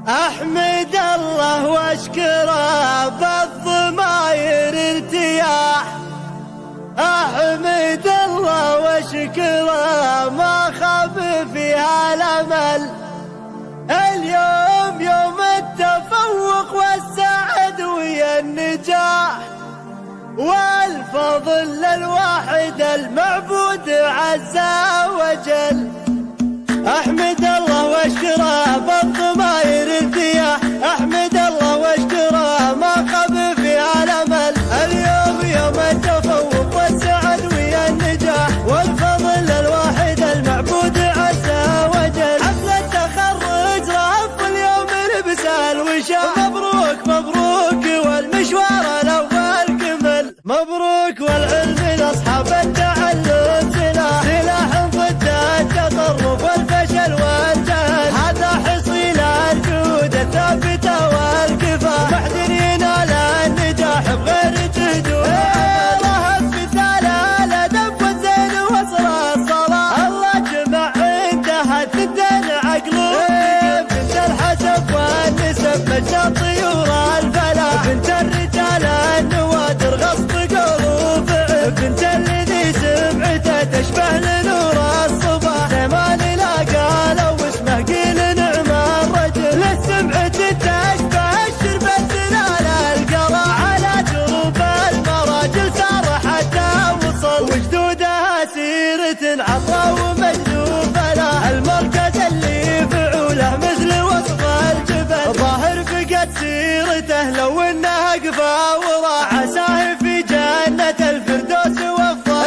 أحمد الله واشكره بالضماير ارتياح، أحمد الله واشكره ما خاب فيها الأمل. اليوم يوم التفوق والسعد ويا النجاح، والفضل للواحد المعبود عز وجل. أحمد الله واشكره بالضماير ارتياح، أحمد الله واشكره ما خاب فيها الأمل. اليوم يوم التفوق والسعد ويا النجاح، والفضل للواحد المعبود عز وجل. حفل التخرج رف اليوم لبس الوشاح، مبروك مبروك والمشوار الأول كمل. مبروك والعلم لأصحاب التعلم سلاح، سلاح ضد التطرف والفشل والجهل. هذا حصيل الجهود الثابتة والكفاح، وحد ينال النجاح بغير جهد وعمل. رهب مثال الأدب والزين وصل الصلاة، الله جمع عندها الثنتين عقل وقلب. بنت الحسب والنسب مجنى طيور الفلاح، بنت الرجال النوادر غصب قول وفعل. بنت الذي سمعته تشبه لنور الصباح، زمان لا قالوا اسمه قيل نعم الرجل. للسمعة تشبه الشربة تنال القرى، على دروب المراجل سار حتى وصل. وجدودها سيرة عطا ومجذوب له، المركز اللي فعوله مثل وصف الجبل. ظاهر فقد سيرته لو انها قفا وراح، عساه في جنة الفردوس وفضل.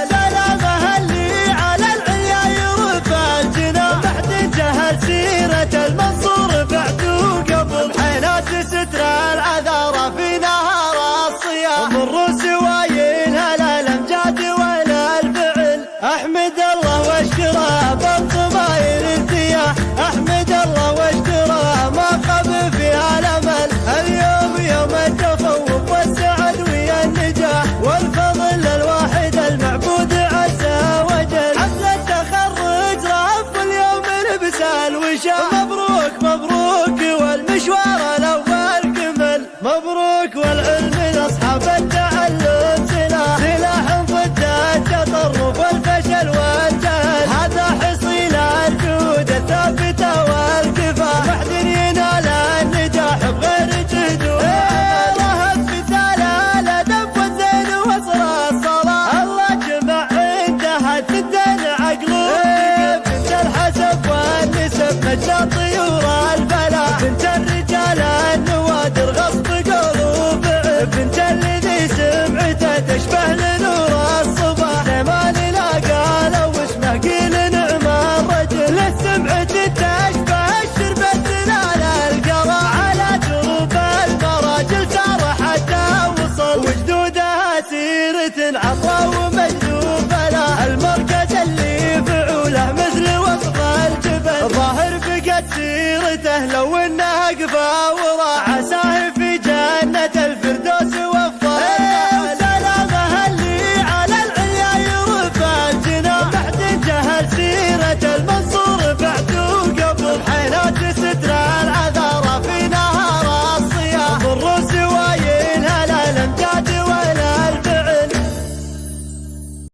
سلامه اللي على العليا يرفع الجناح، بعد جهل سيرة المنصور بعد وقبل. حينات ستر العذارى في نهار الصيام، مروا سواينها للامجاد ولا الفعل. احمد الله واشكره بالضماير ارتياح، احمد الله واشكره ما خاب فيها الامل. اليوم يوم التفوق والسعد ويا النجاح، والفضل للواحد المعبود عز وجل. حفل التخرج رف اليوم لبس الوشاح،